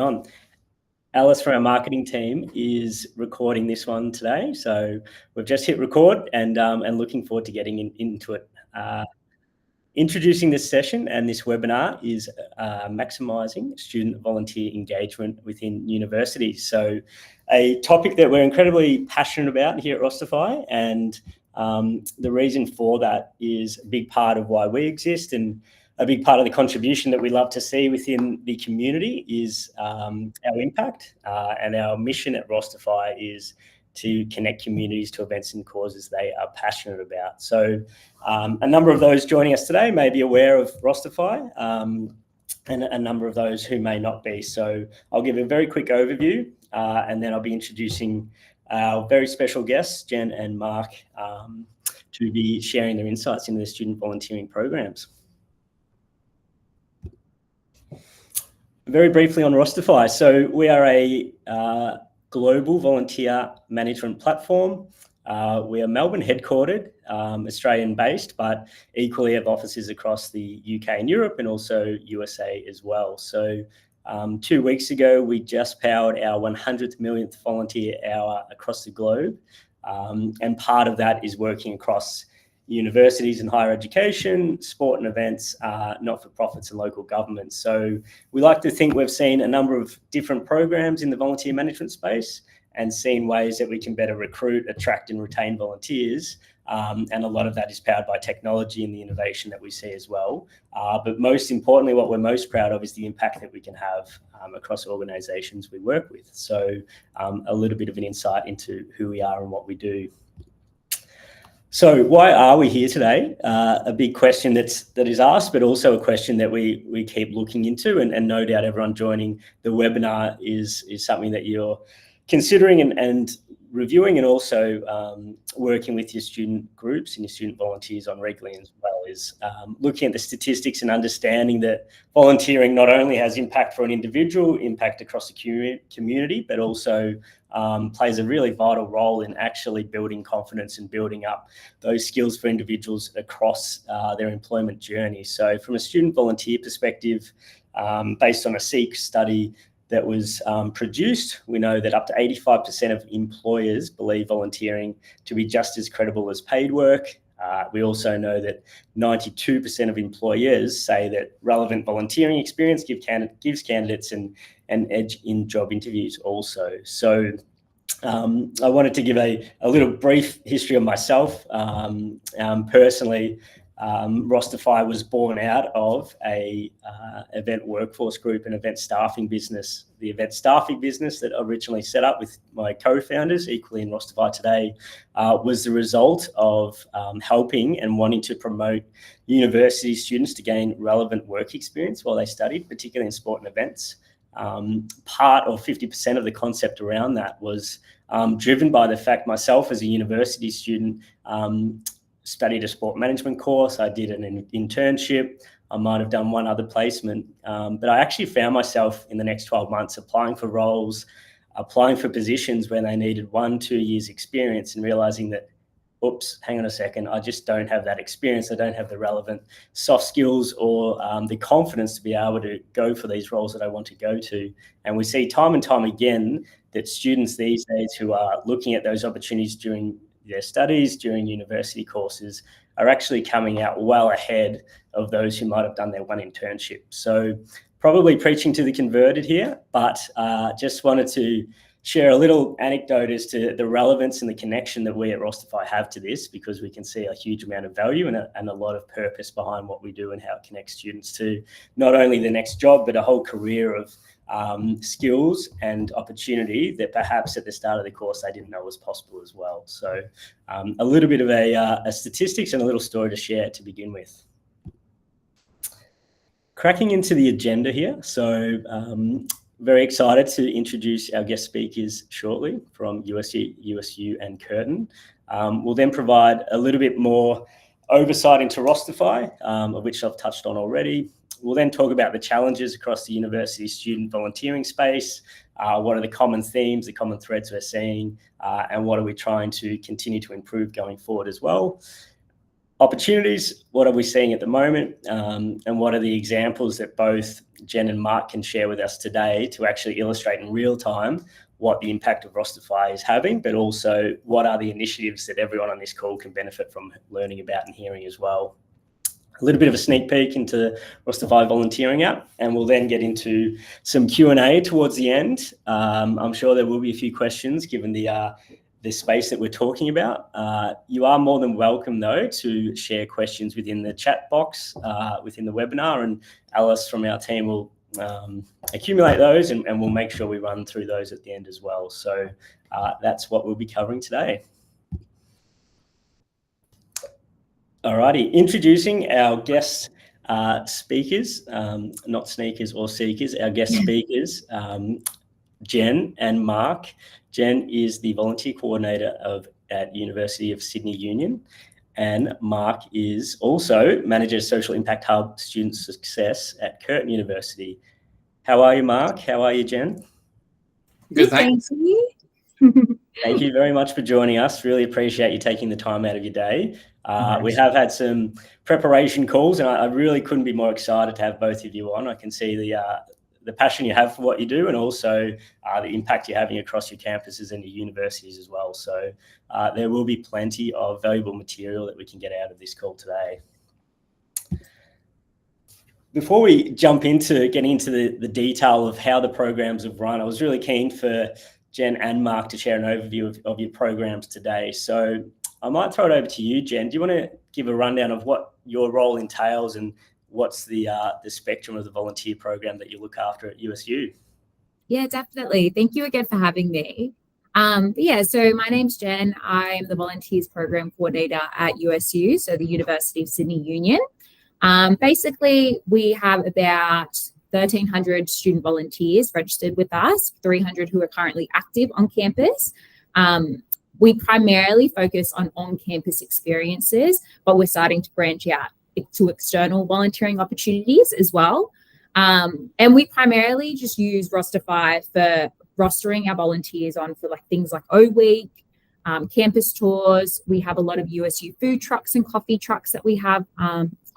on. Alice from our marketing team is recording this one today, so we've just hit record and looking forward to getting into it. Introducing this session and this webinar is Maximising Student Volunteer Engagement within universities. So a topic that we're incredibly passionate about here at Rosterfy, and the reason for that is a big part of why we exist, and a big part of the contribution that we love to see within the community is our impact, and our mission at Rosterfy is to connect communities to events and causes they are passionate about. So a number of those joining us today may be aware of Rosterfy, and a number of those who may not be. So I'll give a very quick overview, and then I'll be introducing our very special guests, Jen and Marc, to be sharing their insights into the student volunteering programs. Very briefly on Rosterfy. So we are a global volunteer management platform. We are Melbourne headquartered, Australian based, but equally have offices across the UK and Europe, and also USA as well. So 2 weeks ago, we just powered our 100th millionth volunteer hour across the globe. And part of that is working across universities and higher education, sport and events, not-for-profits and local governments. So we like to think we've seen a number of different programs in the volunteer management space and seen ways that we can better recruit, attract and retain volunteers. And a lot of that is powered by technology and the innovation that we see as well. But most importantly, what we're most proud of is the impact that we can have across organisations we work with. So a little bit of an insight into who we are and what we do. So why are we here today? A big question that is asked, but also a question that we keep looking into, and no doubt everyone joining the webinar is something that you're considering and reviewing, and also working with your student groups and your student volunteers on regularly as well, is looking at the statistics and understanding that volunteering not only has impact for an individual, impact across the community, but also plays a really vital role in actually building confidence and building up those skills for individuals across their employment journey. So from a student volunteer perspective, based on a SEEK study that was produced, we know that up to 85% of employers believe volunteering to be just as credible as paid work. We also know that 92% of employers say that relevant volunteering experience gives candidates an edge in job interviews also. So I wanted to give a little brief history of myself. Personally, Rosterfy was born out of a event workforce group and event staffing business. The event staffing business that I originally set up with my co-founders, equally in Rosterfy today, was the result of helping and wanting to promote university students to gain relevant work experience while they studied, particularly in sport and events. Part of 50% of the concept around that was driven by the fact myself as a university student studied a sport management course. I did an internship. I might have done one other placement, but I actually found myself in the next 12 months applying for roles, applying for positions where they needed 1-2 years experience, and realizing that, oops, hang on a second, I just don't have that experience. I don't have the relevant soft skills or the confidence to be able to go for these roles that I want to go to. And we see time and time again that students these days who are looking at those opportunities during their studies, during university courses, are actually coming out well ahead of those who might have done their one internship. So probably preaching to the converted here, but just wanted to share a little anecdote as to the relevance and the connection that we at Rosterfy have to this, because we can see a huge amount of value and a lot of purpose behind what we do and how it connects students to not only the next job, but a whole career of skills and opportunity that perhaps at the start of the course they didn't know was possible as well. So a little bit of a statistics and a little story to share to begin with. Cracking into the agenda here. So very excited to introduce our guest speakers shortly from USU and Curtin. We'll then provide a little bit more oversight into Rosterfy, of which I've touched on already. We'll then talk about the challenges across the university student volunteering space. What are the common themes, the common threads we're seeing, and what are we trying to continue to improve going forward as well. opportunities, what are we seeing at the moment, and what are the examples that both Jen and Marc can share with us today to actually illustrate in real time what the impact of Rosterfy is having, but also what are the initiatives that everyone on this call can benefit from learning about and hearing as well. A little bit of a sneak peek into Rosterfy volunteering app, and we'll then get into some Q&A towards the end. I'm sure there will be a few questions given the space that we're talking about. You are more than welcome, though, to share questions within the chat box within the webinar, and Alice from our team will accumulate those, and we'll make sure we run through those at the end as well. So that's what we'll be covering today. Alrighty, introducing our guest speakers, not sneakers or seekers, our guest speakers, Jen and Marc. Jen is the volunteer coordinator at University of Sydney Union, and Marc is also manager of social impact hub student success at Curtin University. How are you, Marc? How are you, Jen? Good, thanks. Thank you very much for joining us. Really appreciate you taking the time out of your day. We have had some preparation calls, and I really couldn't be more excited to have both of you on. I can see the passion you have for what you do, and also the impact you're having across your campuses and your universities as well. So there will be plenty of valuable material that we can get out of this call today. Before we jump into getting into the detail of how the programs have run, I was really keen for Jen and Marc to share an overview of your programs today. So I might throw it over to you, Jen. Do you want to give a rundown of what your role entails and what's the spectrum of the volunteer program that you look after at USU? Yeah, definitely. Thank you again for having me. So my name's Jen. I'm the Volunteers Program Coordinator at USU, so the University of Sydney Union. Basically, we have about 1,300 student volunteers registered with us, 300 who are currently active on campus. We primarily focus on on-campus experiences, but we're starting to branch out to external volunteering opportunities as well. And we primarily just use Rosterfy for rostering our volunteers on for things like O Week, campus tours. We have a lot of USU food trucks and coffee trucks that we have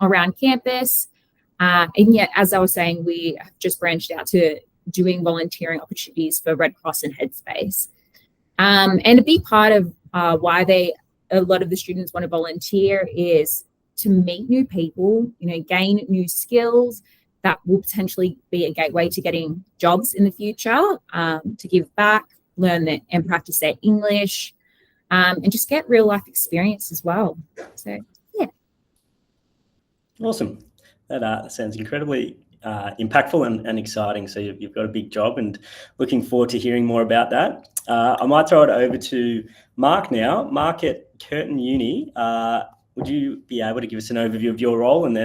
around campus. And yet, as I was saying, we have just branched out to doing volunteering opportunities for Red Cross and Headspace. And a big part of why a lot of the students want to volunteer is to meet new people, gain new skills that will potentially be a gateway to getting jobs in the future, to give back, learn and practice their English, and just get real life experience as well. So, yeah. Awesome. That sounds incredibly impactful and exciting. So you've got a big job, and looking forward to hearing more about that. I might throw it over to Marc now. Marc, at Curtin Uni, would you be able to give us an overview of your role and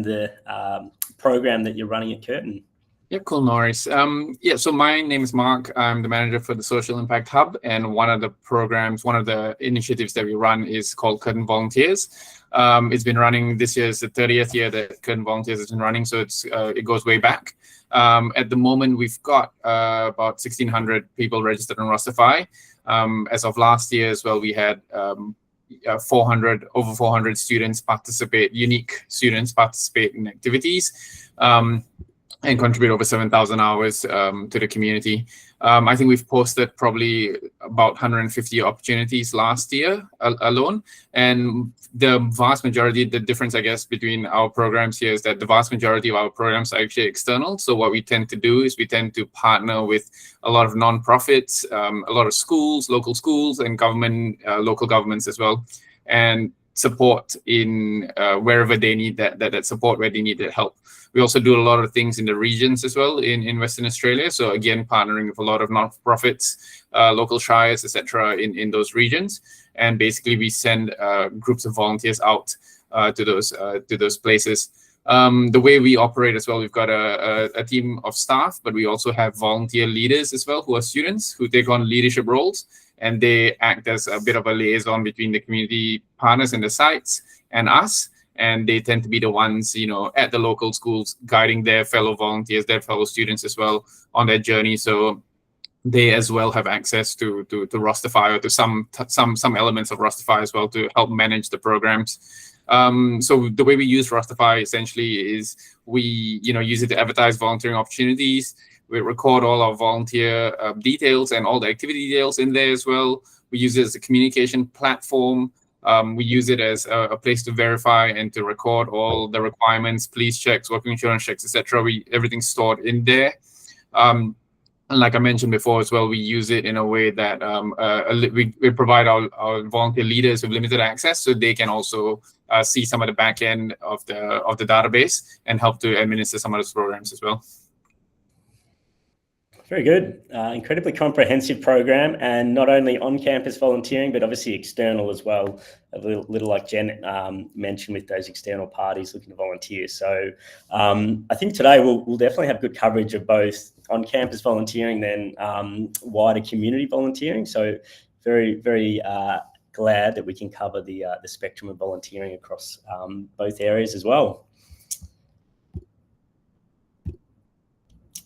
the program that you're running at Curtin? Yeah, cool, no worries. So my name is Marc. I'm the manager for the Social Impact Hub, and one of the initiatives that we run is called Curtin Volunteers. It's been running this year. Is the 30th year that Curtin Volunteers has been running, so it goes way back. At the moment, we've got about 1,600 people registered on Rosterfy. As of last year as well, we had over 400 students participate, unique students participate in activities, and contribute over 7,000 hours to the community. I think we've posted probably about 150 opportunities last year alone. And the vast majority, the difference, I guess, between our programs here is that the vast majority of our programs are actually external. So what we tend to do is we tend to partner with a lot of nonprofits, a lot of schools, local schools, and local governments as well, and support in wherever they need that support, where they need that help. We also do a lot of things in the regions as well in Western Australia. So again, partnering with a lot of nonprofits, local shires, etc. in those regions. And basically, we send groups of volunteers out to those places. The way we operate as well, we've got a team of staff, but we also have volunteer leaders as well, who are students who take on leadership roles, and they act as a bit of a liaison between the community partners and the sites and us. And they tend to be the ones, at the local schools, guiding their fellow volunteers, their fellow students as well on their journey. So they as well have access to Rosterfy, or to some elements of Rosterfy as well, to help manage the programs. So the way we use Rosterfy essentially is we use it to advertise volunteering opportunities. We record all our volunteer details and all the activity details in there as well. We use it as a communication platform. We use it as a place to verify and to record all the requirements, police checks, working insurance checks, etc. Everything's stored in there. And like I mentioned before as well, we use it in a way that we provide our volunteer leaders with limited access, so they can also see some of the back end of the database and help to administer some of those programs as well. Very good. Incredibly comprehensive program, and not only on-campus volunteering, but obviously external as well. A little like Jen mentioned with those external parties looking to volunteer. So I think today we'll definitely have good coverage of both on-campus volunteering, then wider community volunteering. So very, very glad that we can cover the spectrum of volunteering across both areas as well.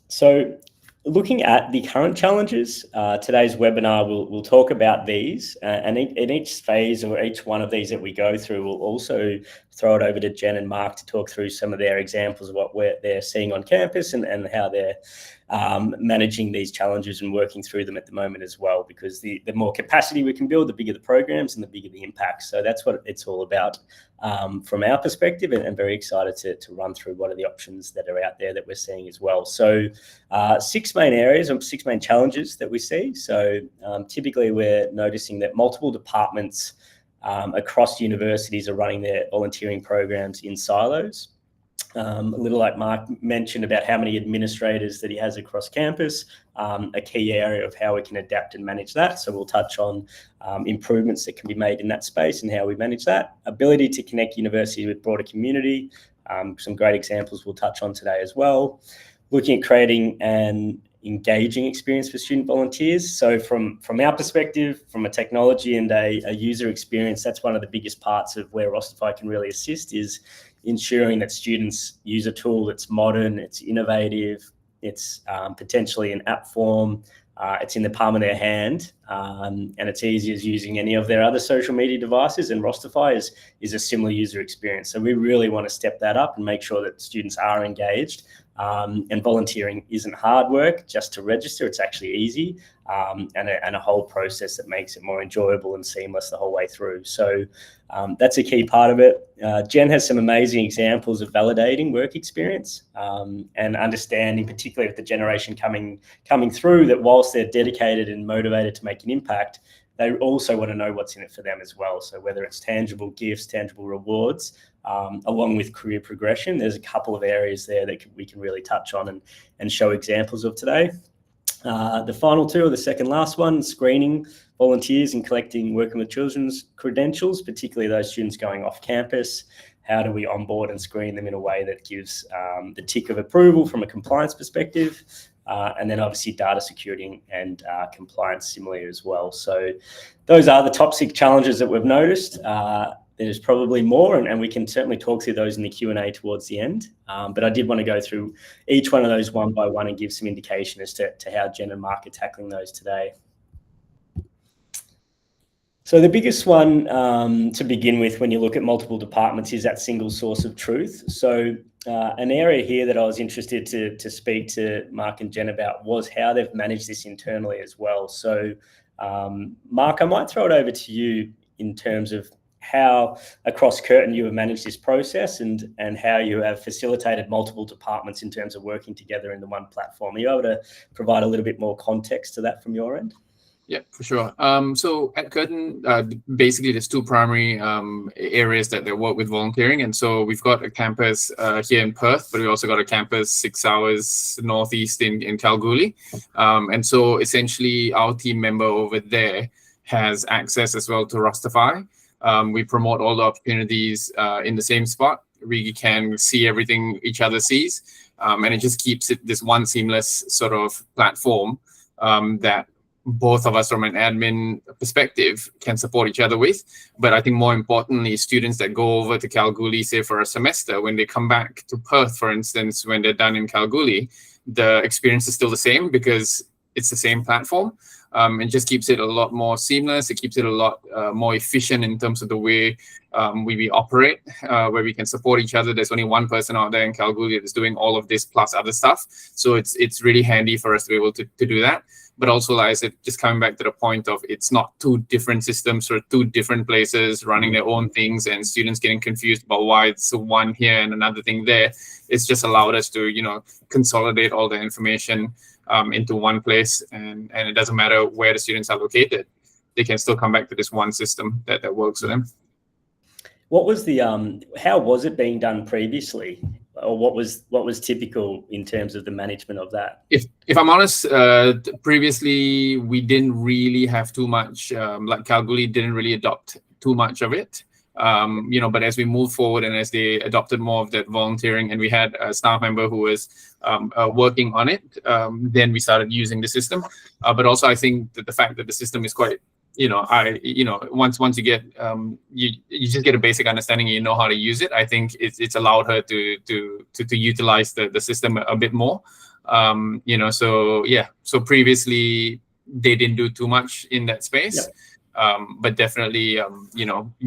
So looking at the current challenges, today's webinar will talk about these, and in each phase or each one of these that we go through, we'll also throw it over to Jen and Marc to talk through some of their examples of what they're seeing on campus and how they're managing these challenges and working through them at the moment as well, because the more capacity we can build, the bigger the programs and the bigger the impact. So that's what it's all about from our perspective, and very excited to run through what are the options that are out there that we're seeing as well. So 6 main areas and 6 main challenges that we see. So typically we're noticing that multiple departments across universities are running their volunteering programs in silos. A little like Marc mentioned about how many administrators that he has across campus, a key area of how we can adapt and manage that. So we'll touch on improvements that can be made in that space and how we manage that. Ability to connect university with broader community. Some great examples we'll touch on today as well. Looking at creating an engaging experience for student volunteers. So from our perspective, from a technology and a user experience, that's one of the biggest parts of where Rosterfy can really assist, is ensuring that students use a tool that's modern, it's innovative, it's potentially an app form, it's in the palm of their hand, and it's easy as using any of their other social media devices, and Rosterfy is a similar user experience. So we really want to step that up and make sure that students are engaged. And volunteering isn't hard work just to register, it's actually easy, and a whole process that makes it more enjoyable and seamless the whole way through. So that's a key part of it. Jen has some amazing examples of validating work experience and understanding, particularly with the generation coming through, that whilst they're dedicated and motivated to make an impact, they also want to know what's in it for them as well. So whether it's tangible gifts, tangible rewards, along with career progression, there's a couple of areas there that we can really touch on and show examples of today. The final 2, or the second last one, screening volunteers and working with children's credentials, particularly those students going off campus. How do we onboard and screen them in a way that gives the tick of approval from a compliance perspective? And then obviously data security and compliance similarly as well. So those are the top 6 challenges that we've noticed. There's probably more, and we can certainly talk through those in the Q&A towards the end. But I did want to go through each one of those one by one and give some indication as to how Jen and Marc are tackling those today. So the biggest one to begin with when you look at multiple departments is that single source of truth. So an area here that I was interested to speak to Marc and Jen about was how they've managed this internally as well. So Marc, I might throw it over to you in terms of how across Curtin you have managed this process and how you have facilitated multiple departments in terms of working together in the one platform. Are you able to provide a little bit more context to that from your end? Yeah, for sure. So at Curtin, basically there's 2 primary areas that they work with volunteering. And so we've got a campus here in Perth, but we also got a campus 6 hours northeast in Kalgoorlie. And so essentially our team member over there has access as well to Rosterfy. We promote all the opportunities in the same spot. We can see everything each other sees. And it just keeps it this one seamless sort of platform that both of us from an admin perspective can support each other with. But I think more importantly, students that go over to Kalgoorlie, say for a semester, when they come back to Perth, for instance, when they're done in Kalgoorlie, the experience is still the same because it's the same platform. It just keeps it a lot more seamless. It keeps it a lot more efficient in terms of the way we operate, where we can support each other. There's only one person out there in Kalgoorlie that's doing all of this plus other stuff. So it's really handy for us to be able to do that. But also, like I said, just coming back to the point of it's not two different systems or two different places running their own things and students getting confused about why it's one here and another thing there. It's just allowed us to, consolidate all the information into one place, and it doesn't matter where the students are located. They can still come back to this one system that works for them. What was the how was it being done previously, or what was typical in terms of the management of that? If I'm honest, previously we didn't really have too much. Like Kalgoorlie didn't really adopt too much of it. But as we moved forward and as they adopted more of that volunteering, and we had a staff member who was working on it, then we started using the system. But also, I think that the fact that the system is quite, once you get, you just get a basic understanding, and you know how to use it. I think it's allowed her to utilize the system a bit more. So previously they didn't do too much in that space. Yep. But definitely,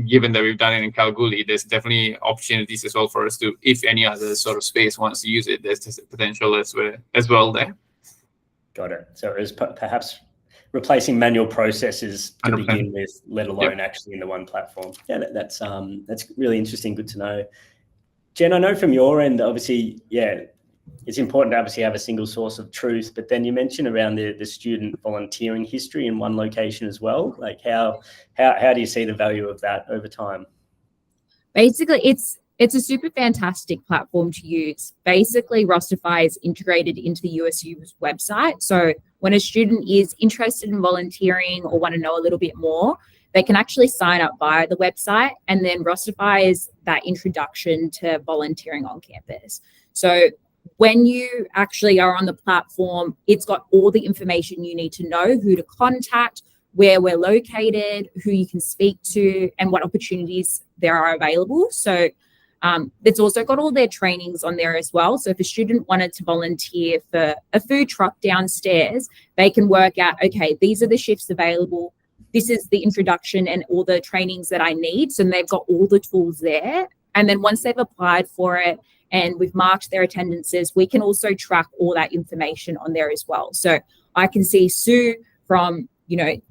given that we've done it in Kalgoorlie, there's definitely opportunities as well for us to, if any other sort of space wants to use it, there's potential as well there. Got it. So it was perhaps replacing manual processes to 100%. Begin with, let alone actually in the one platform. Yeah, that's really interesting. Good to know. Jen, I know from your end, obviously, it's important to obviously have a single source of truth, but then you mentioned around the student volunteering history in one location as well. Like how do you see the value of that over time? Basically, it's a super fantastic platform to use. Basically, Rosterfy is integrated into the USU's website. So when a student is interested in volunteering or want to know a little bit more, they can actually sign up via the website, and then Rosterfy is that introduction to volunteering on campus. So when you actually are on the platform, it's got all the information you need to know, who to contact, where we're located, who you can speak to, and what opportunities there are available. So it's also got all their trainings on there as well. So if a student wanted to volunteer for a food truck downstairs, they can work out, okay, these are the shifts available. This is the introduction and all the trainings that I need. So they've got all the tools there. And then once they've applied for it and we've marked their attendances, we can also track all that information on there as well. So I can see Sue from,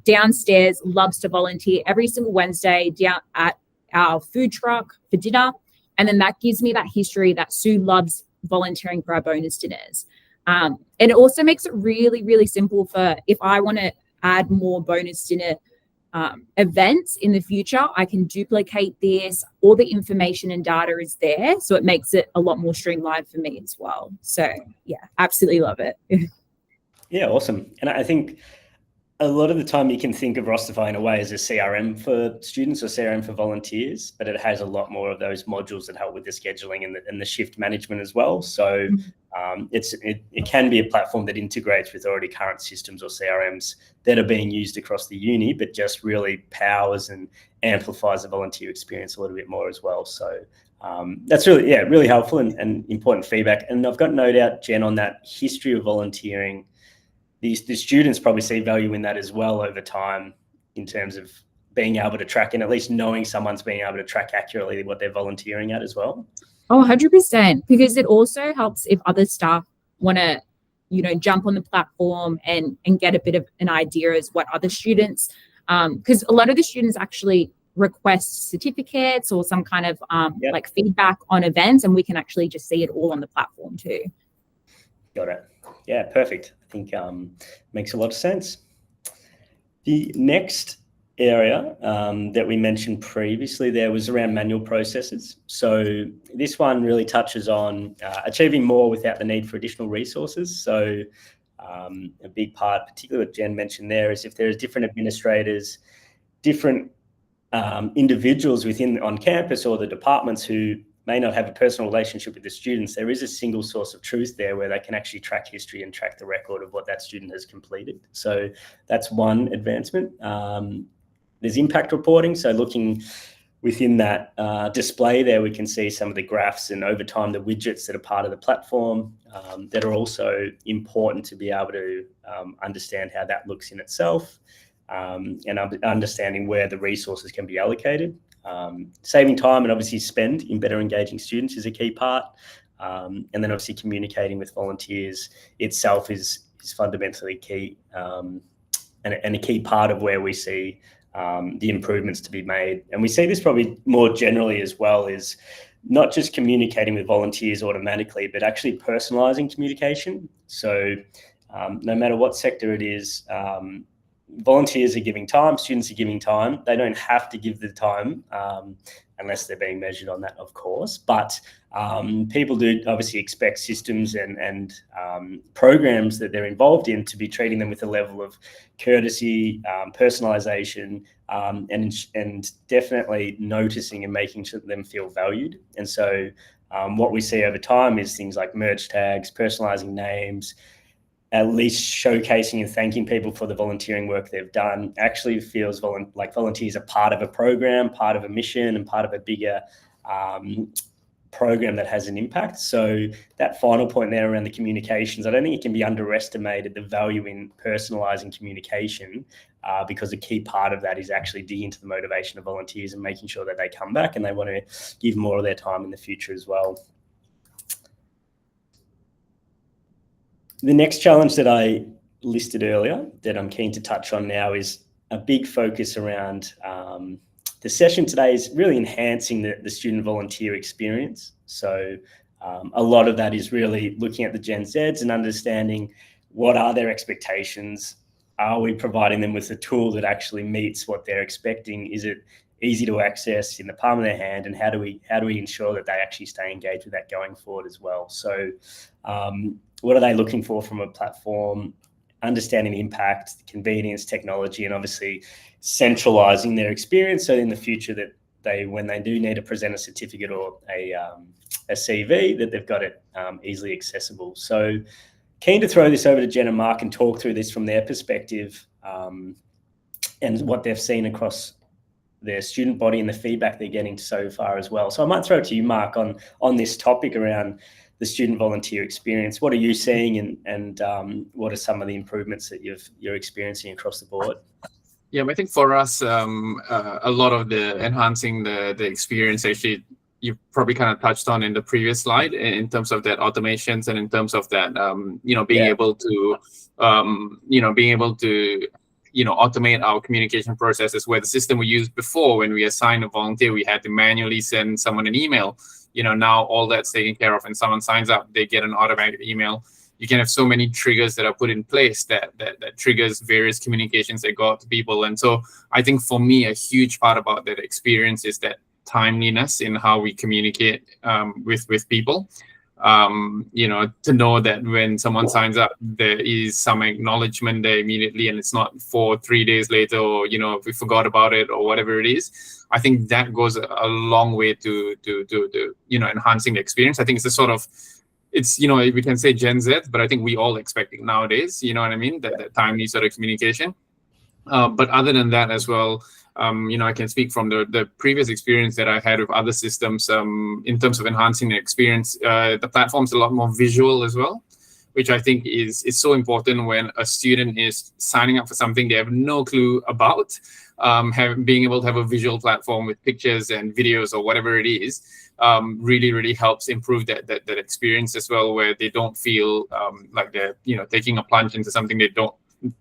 downstairs loves to volunteer every single Wednesday down at our food truck for dinner. And then that gives me that history that Sue loves volunteering for our bonus dinners. And it also makes it really, really simple for if I want to add more bonus dinner events in the future, I can duplicate this. All the information and data is there. So it makes it a lot more streamlined for me as well. So yeah, absolutely love it. Yeah, awesome. And I think a lot of the time you can think of Rosterfy in a way as a CRM for students or CRM for volunteers, but it has a lot more of those modules that help with the scheduling and the shift management as well. So it can be a platform that integrates with already current systems or CRMs that are being used across the uni, but just really powers and amplifies the volunteer experience a little bit more as well. So that's really helpful and important feedback. And I've got no doubt, Jen, on that history of volunteering, the students probably see value in that as well over time in terms of being able to track and at least knowing someone's being able to track accurately what they're volunteering at as well. Oh, 100%. Because it also helps if other staff want to, jump on the platform and get a bit of an idea as what other students, because a lot of the students actually request certificates or some kind of like feedback on events, and we can actually just see it all on the platform too. Got it. Yeah, perfect. I think makes a lot of sense. The next area that we mentioned previously there was around manual processes. So this one really touches on achieving more without the need for additional resources. So a big part, particularly what Jen mentioned there, is if there's different administrators, different individuals on campus or the departments who may not have a personal relationship with the students, there is a single source of truth there where they can actually track history and track the record of what that student has completed. So that's one advancement. There's impact reporting. So looking within that display there, we can see some of the graphs and over time the widgets that are part of the platform that are also important to be able to understand how that looks in itself and understanding where the resources can be allocated. saving time and obviously spend in better engaging students is a key part. And then obviously communicating with volunteers itself is fundamentally key, and a key part of where we see the improvements to be made. And we see this probably more generally as well, is not just communicating with volunteers automatically, but actually personalising communication. So no matter what sector it is, volunteers are giving time, students are giving time. They don't have to give the time unless they're being measured on that, of course. But people do obviously expect systems and programs that they're involved in to be treating them with a level of courtesy, personalisation, and definitely noticing and making sure that them feel valued. And so what we see over time is things like merge tags, personalising names, at least showcasing and thanking people for the volunteering work they've done. Actually feels like volunteers are part of a program, part of a mission, and part of a bigger program that has an impact. So that final point there around the communications, I don't think it can be underestimated, the value in personalising communication, because a key part of that is actually digging into the motivation of volunteers and making sure that they come back and they want to give more of their time in the future as well. The next challenge that I listed earlier that I'm keen to touch on now is a big focus around the session today is really enhancing the student volunteer experience. So a lot of that is really looking at the Gen Zs and understanding what are their expectations. Are we providing them with a tool that actually meets what they're expecting? Is it easy to access, in the palm of their hand? And how do we ensure that they actually stay engaged with that going forward as well? So what are they looking for from a platform? Understanding the impact, convenience, technology, and obviously centralizing their experience so in the future that when they do need to present a certificate or a CV, that they've got it easily accessible. So keen to throw this over to Jen and Marc and talk through this from their perspective, and what they've seen across their student body and the feedback they're getting so far as well. So I might throw it to you, Marc, on this topic around the student volunteer experience. What are you seeing, and what are some of the improvements that you're experiencing across the board? Yeah, I think for us, a lot of the enhancing the experience, actually, you probably kind of touched on in the previous slide in terms of that automations and in terms of that, being able to automate our communication processes, where the system we used before, when we assigned a volunteer, we had to manually send someone an email. Now all that's taken care of, and someone signs up, they get an automatic email. You can have so many triggers that are put in place that triggers various communications that go out to people. And so I think for me, a huge part about that experience is that timeliness in how we communicate with people. To know that when someone signs up, there is some acknowledgement there immediately, and it's not 3 days later, or if we forgot about it or whatever it is. I think that goes a long way to enhancing the experience. I think it's a sort of, we can say Gen Z, but I think we all expect it nowadays. You know what I mean? That timely sort of communication. But other than that as well, I can speak from the previous experience that I had with other systems in terms of enhancing the experience. The platform's a lot more visual as well, which I think is so important when a student is signing up for something they have no clue about. Being able to have a visual platform with pictures and videos or whatever it is really, really helps improve that experience as well, where they don't feel like they're taking a plunge into something they don't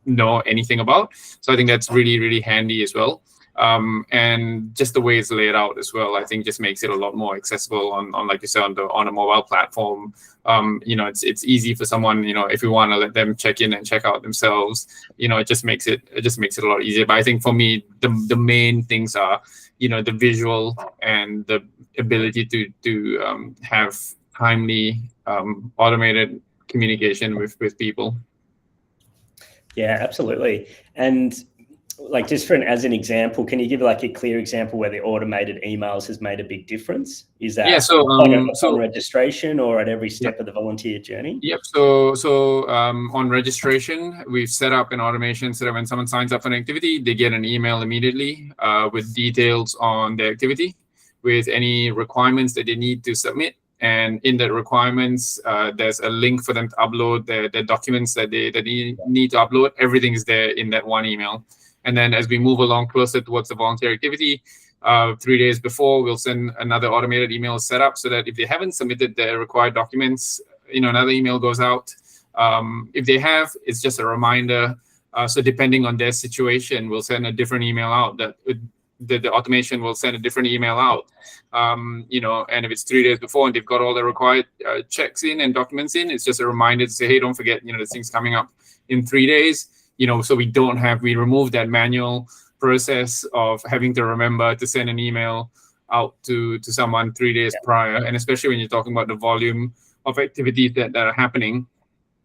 know anything about. So I think that's really, really handy as well. And just the way it's laid out as well, I think just makes it a lot more accessible on like you said, on a mobile platform. It's easy for someone, if we want to let them check in and check out themselves, it just makes it a lot easier. But I think for me, the main things are, the visual and the ability to have timely, automated communication with people. Yeah, absolutely. And like, just as an example, can you give like a clear example where the automated emails has made a big difference? Is that on registration or at every step of the volunteer journey? Yep. So on registration, we've set up an automation so that when someone signs up for an activity, they get an email immediately with details on the activity, with any requirements that they need to submit. And in the requirements, there's a link for them to upload the documents that they need to upload. Everything is there in that one email. And then as we move along closer towards the volunteer activity, 3 days before, we'll send another automated email set up so that if they haven't submitted the required documents, another email goes out. If they have, it's just a reminder. So depending on their situation, we'll send a different email out. The automation will send a different email out. And if it's 3 days before and they've got all the required checks in and documents in, it's just a reminder to say, hey, don't forget, this thing's coming up in 3 days. So we remove that manual process of having to remember to send an email out to someone 3 days prior. And especially when you're talking about the volume of activities that are happening,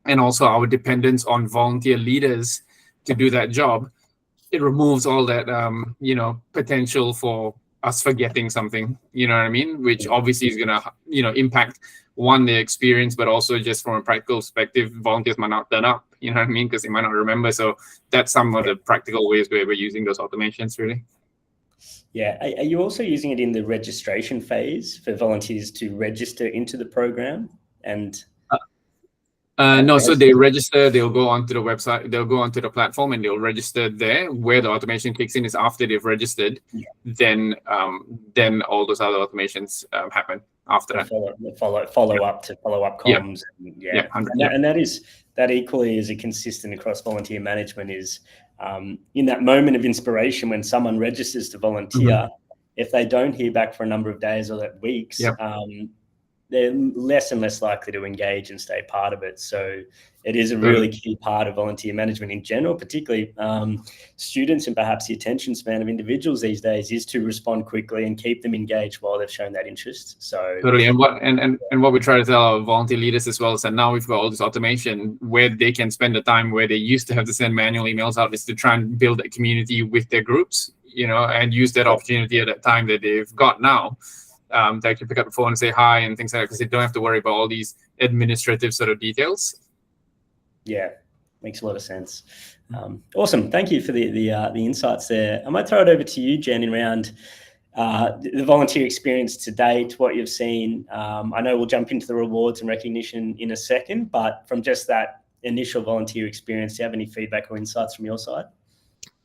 and also our dependence on volunteer leaders to do that job, it removes all that, potential for us forgetting something, which obviously is going to, impact the experience, but also just from a practical perspective, volunteers might not turn up, because they might not remember. So that's some of the practical ways where we're using those automations, really. Yeah. Are you also using it in the registration phase for volunteers to register into the program? And no, so they register, they'll go onto the website, they'll go onto the platform and they'll register there. Where the automation kicks in is after they've registered, then all those other automations happen after that. Follow-up comms. Yeah. And that equally is a consistent across volunteer management is in that moment of inspiration when someone registers to volunteer, if they don't hear back for a number of days or weeks, they're less and less likely to engage and stay part of it. So it is a really key part of volunteer management in general, particularly students, and perhaps the attention span of individuals these days is to respond quickly and keep them engaged while they've shown that interest. So totally. And what we try to tell our volunteer leaders as well is that now we've got all this automation where they can spend the time where they used to have to send manual emails out, is to try and build a community with their groups, and use that opportunity at that time that they've got now. To actually pick up the phone and say hi and things like that, because they don't have to worry about all these administrative sort of details. Yeah, makes a lot of sense. Awesome. Thank you for the insights there. I might throw it over to you, Jen, around the volunteer experience to date, what you've seen. I know we'll jump into the rewards and recognition in a second, but from just that initial volunteer experience, do you have any feedback or insights from your side?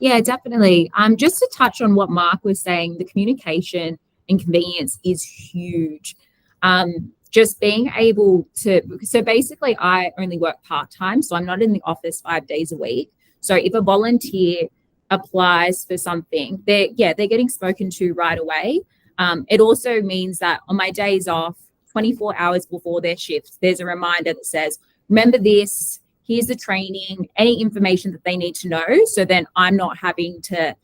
Yeah, definitely. Just to touch on what Marc was saying, the communication and convenience is huge. Just being able to, so basically I only work part-time, so I'm not in the office 5 days a week. So if a volunteer applies for something, they're getting spoken to right away. It also means that on my days off, 24 hours before their shift, there's a reminder that says, remember this, here's the training, any information that they need to know. So then I'm not having to,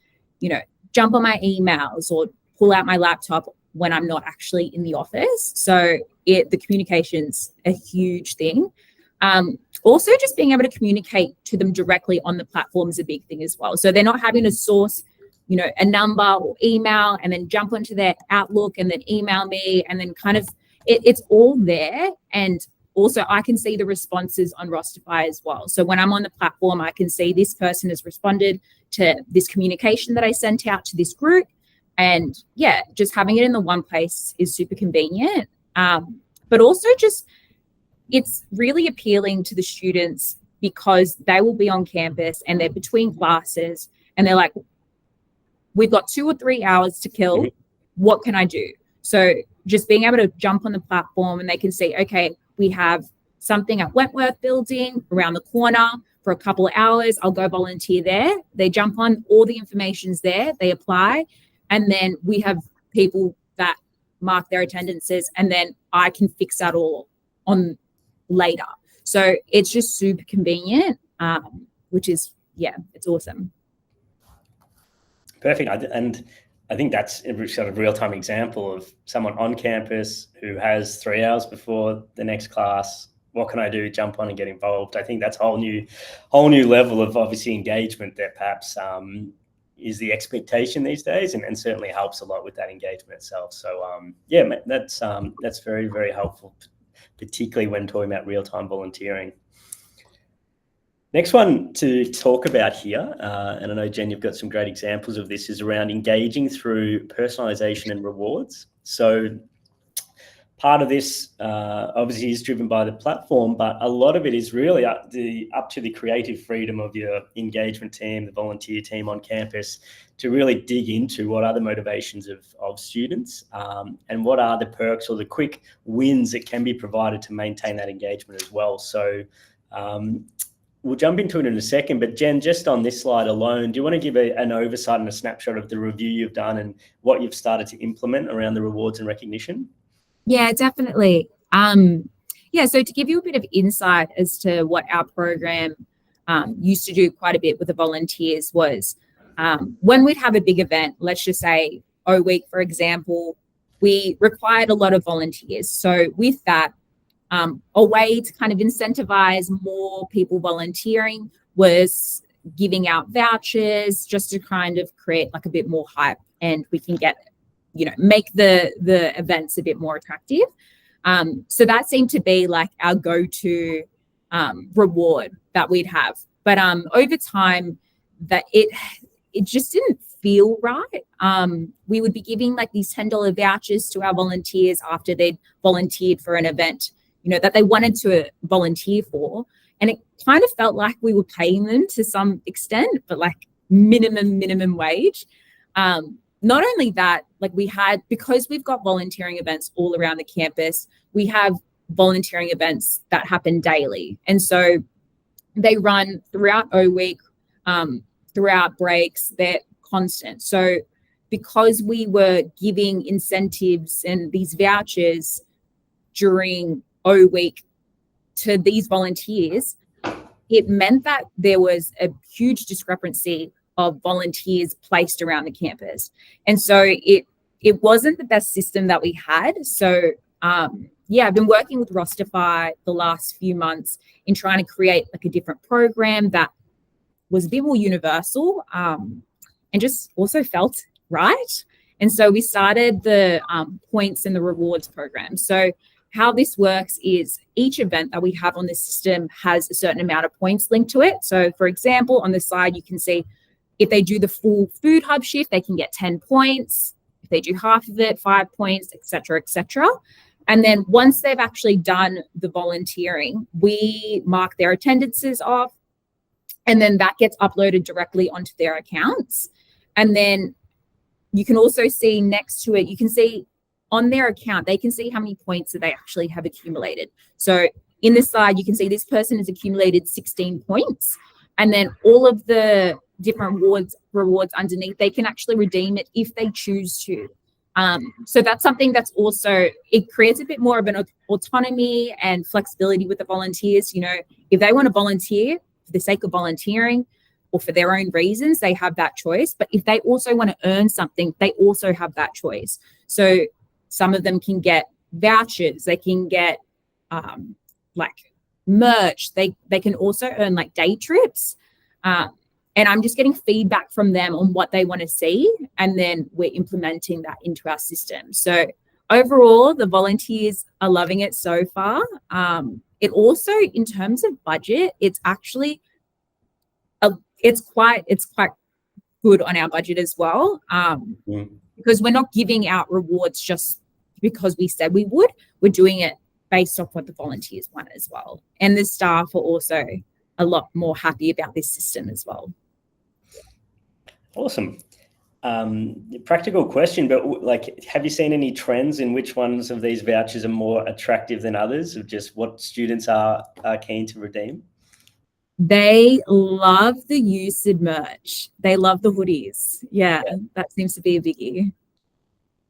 jump on my emails or pull out my laptop when I'm not actually in the office. So the communication's a huge thing. Also, just being able to communicate to them directly on the platform is a big thing as well. So they're not having to source, a number or email and then jump onto their Outlook and then email me and then kind of it's all there. And also I can see the responses on Rosterfy as well. So when I'm on the platform, I can see this person has responded to this communication that I sent out to this group. And just having it in the one place is super convenient. But also just, it's really appealing to the students because they will be on campus and they're between classes and they're like, we've got 2 or 3 hours to kill. What can I do? So just being able to jump on the platform and they can see, okay, we have something at Wentworth building around the corner for a couple of hours. I'll go volunteer there. They jump on, all the information's there. They apply. And then we have people that mark their attendances and then I can fix that all on later. So it's just super convenient, which is, it's awesome. Perfect. And I think that's a sort of real-time example of someone on campus who has 3 hours before the next class. What can I do? Jump on and get involved. I think that's a whole new level of obviously engagement that perhaps is the expectation these days, and certainly helps a lot with that engagement itself. So that's very, very helpful, particularly when talking about real-time volunteering. Next one to talk about here, and I know, Jen, you've got some great examples of this, is around engaging through personalization and rewards. So part of this obviously is driven by the platform, but a lot of it is really up to the creative freedom of your engagement team, the volunteer team on campus, to really dig into what are the motivations of students and what are the perks or the quick wins that can be provided to maintain that engagement as well. So we'll jump into it in a second, but Jen, just on this slide alone, do you want to give an oversight and a snapshot of the review you've done and what you've started to implement around the rewards and recognition? Yeah, definitely. So to give you a bit of insight as to what our program used to do quite a bit with the volunteers was when we'd have a big event, let's just say O Week, for example, we required a lot of volunteers. So with that, a way to kind of incentivize more people volunteering was giving out vouchers just to kind of create like a bit more hype, and we can get, make the events a bit more attractive. So that seemed to be like our go-to reward that we'd have. But over time, that it just didn't feel right. We would be giving like these $10 vouchers to our volunteers after they'd volunteered for an event, that they wanted to volunteer for. And it kind of felt like we were paying them to some extent, but like minimum wage. Not only that, like because we've got volunteering events all around the campus, we have volunteering events that happen daily. And so they run throughout O Week, throughout breaks, they're constant. So because we were giving incentives and these vouchers during O Week to these volunteers, it meant that there was a huge discrepancy of volunteers placed around the campus. And so it wasn't the best system that we had. So I've been working with Rosterfy the last few months in trying to create like a different program that was a bit more universal and just also felt right. And so we started the points and the rewards program. So how this works is each event that we have on the system has a certain amount of points linked to it. So for example, on the side, you can see if they do the full food hub shift, they can get 10 points. If they do half of it, 5 points, et cetera, et cetera. And then once they've actually done the volunteering, we mark their attendances off, and then that gets uploaded directly onto their accounts. And then you can also see next to it, you can see on their account, they can see how many points that they actually have accumulated. So in this slide, you can see this person has accumulated 16 points. And then all of the different rewards underneath, they can actually redeem it if they choose to. So that's something that's also, it creates a bit more of an autonomy and flexibility with the volunteers. If they want to volunteer for the sake of volunteering or for their own reasons, they have that choice. But if they also want to earn something, they also have that choice. So some of them can get vouchers, they can get like merch, they can also earn like day trips. And I'm just getting feedback from them on what they want to see, and then we're implementing that into our system. So overall, the volunteers are loving it so far. It also, in terms of budget, it's actually it's quite good on our budget as well. Because we're not giving out rewards just because we said we would. We're doing it based off what the volunteers want as well. And the staff are also a lot more happy about this system as well. Awesome. Practical question, but like, have you seen any trends in which ones of these vouchers are more attractive than others, of just what students are keen to redeem? They love the USU merch. They love the hoodies. Yeah, that seems to be a biggie.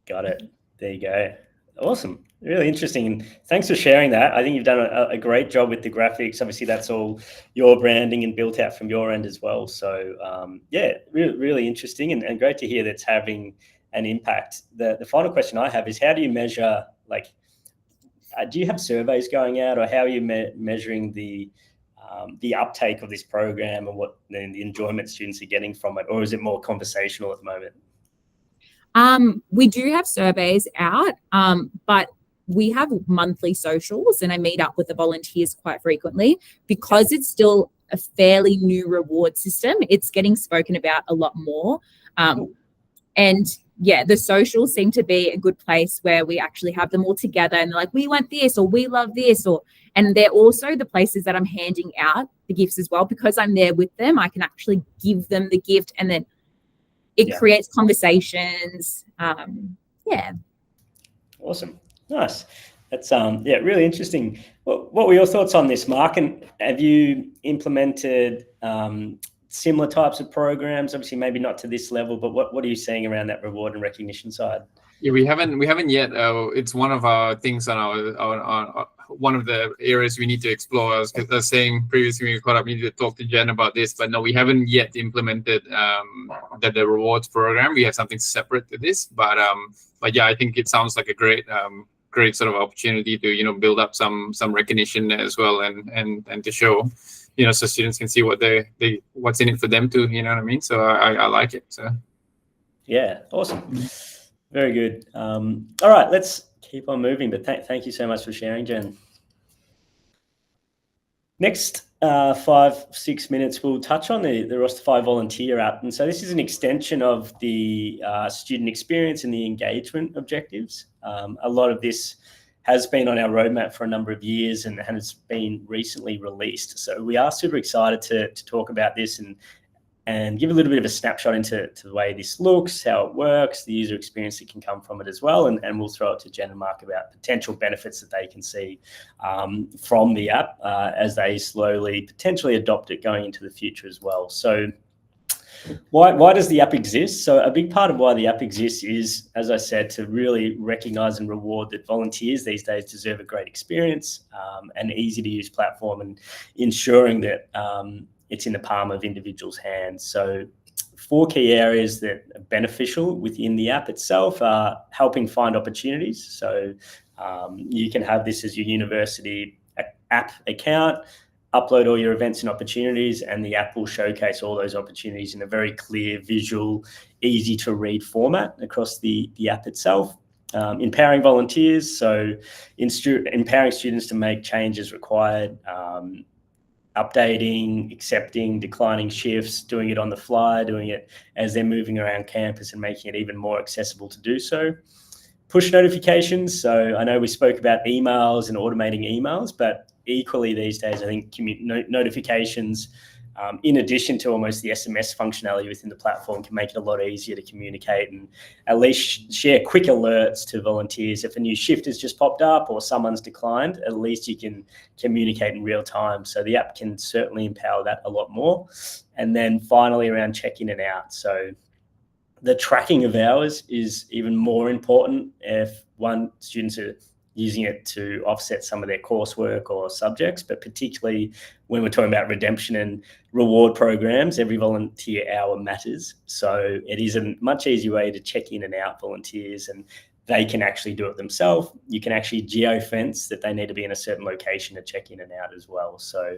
Got it. There you go. Awesome. Really interesting. And thanks for sharing that. I think you've done a great job with the graphics. Obviously, that's all your branding and built out from your end as well. So, really interesting and great to hear that's having an impact. The final question I have is, how do you measure, do you have surveys going out, or how are you measuring the uptake of this program and what the enjoyment students are getting from it? Or is it more conversational at the moment? We do have surveys out, but we have monthly socials, and I meet up with the volunteers quite frequently because it's still a fairly new reward system. It's getting spoken about a lot more. And the socials seem to be a good place where we actually have them all together and they're like, we want this, or we love this, and they're also the places that I'm handing out the gifts as well, because I'm there with them. I can actually give them the gift, and then it creates conversations. Awesome. Nice. That's really interesting. What were your thoughts on this, Mark? And have you implemented similar types of programs? Obviously, maybe not to this level, but what are you seeing around that reward and recognition side? Yeah, we haven't yet. It's one of our things on our one of the areas we need to explore. I was saying previously when we caught up, we need to talk to Jen about this, but no, we haven't yet implemented the rewards program. We have something separate to this, but yeah, I think it sounds like a great sort of opportunity to build up some recognition as well, and to show so students can see what's in it for them too. You know what I mean? So I like it. So yeah, awesome. Very good. All right, let's keep on moving, but thank you so much for sharing, Jen. Next 5-6 minutes, we'll touch on the Rosterfy volunteer app. And so this is an extension of the student experience and the engagement objectives. A lot of this has been on our roadmap for a number of years and has been recently released. So we are super excited to talk about this and give a little bit of a snapshot into the way this looks, how it works, the user experience that can come from it as well. And we'll throw it to Jen and Marc about potential benefits that they can see from the app as they slowly potentially adopt it going into the future as well. So why does the app exist? So a big part of why the app exists is, as I said, to really recognize and reward that volunteers these days deserve a great experience, and easy to use platform, and ensuring that it's in the palm of individuals' hands. So 4 key areas that are beneficial within the app itself are helping find opportunities. So you can have this as your university app account, upload all your events and opportunities, and the app will showcase all those opportunities in a very clear, visual, easy to read format across the app itself. Empowering volunteers, so empowering students to make changes required, updating, accepting, declining shifts, doing it on the fly, doing it as they're moving around campus and making it even more accessible to do so. Push notifications. So I know we spoke about emails and automating emails, but equally these days, I think notifications, in addition to almost the SMS functionality within the platform, can make it a lot easier to communicate and at least share quick alerts to volunteers. If a new shift has just popped up or someone's declined, at least you can communicate in real time. So the app can certainly empower that a lot more. And then finally around check-in and out. So the tracking of hours is even more important if students are using it to offset some of their coursework or subjects, but particularly when we're talking about redemption and reward programs, every volunteer hour matters. So it is a much easier way to check in and out volunteers, and they can actually do it themselves. You can actually geofence that they need to be in a certain location to check in and out as well. So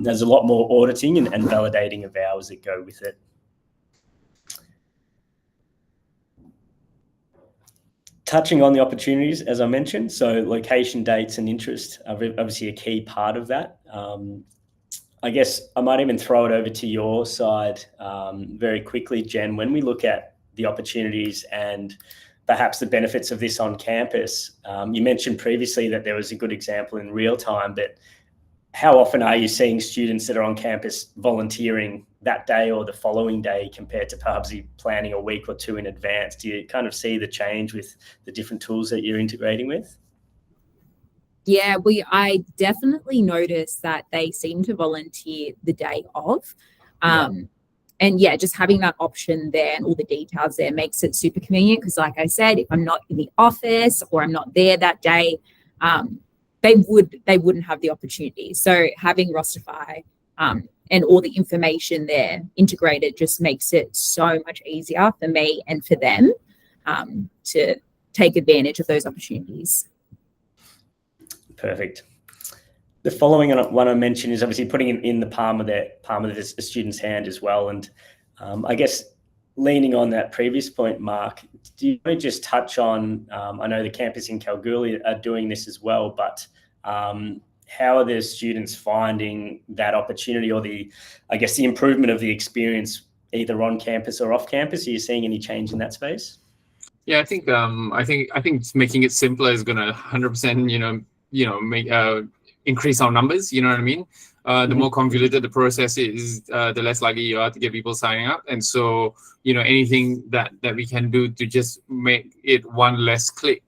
there's a lot more auditing and validating of hours that go with it. Touching on the opportunities, as I mentioned, so location, dates, and interest are obviously a key part of that. I guess I might even throw it over to your side very quickly, Jen. When we look at the opportunities and perhaps the benefits of this on campus, you mentioned previously that there was a good example in real time, but how often are you seeing students that are on campus volunteering that day or the following day compared to perhaps planning a week or two in advance? Do you kind of see the change with the different tools that you're integrating with? Yeah, I definitely noticed that they seem to volunteer the day of. And yeah, just having that option there and all the details there makes it super convenient, because like I said, if I'm not in the office or I'm not there that day, they wouldn't have the opportunity. So having Rosterfy and all the information there integrated just makes it so much easier for me and for them to take advantage of those opportunities. Perfect. The following one I mentioned is obviously putting it in the palm of the student's hand as well. And I guess leaning on that previous point, Marc, do you want to just touch on, I know the campus in Kalgoorlie are doing this as well, but how are the students finding that opportunity, or the improvement of the experience either on campus or off campus? Are you seeing any change in that space? Yeah, I think making it simpler is gonna 100%, make increase our numbers. You know what I mean? The more convoluted the process is, the less likely you are to get people signing up. And so, anything that we can do to just make it one less click,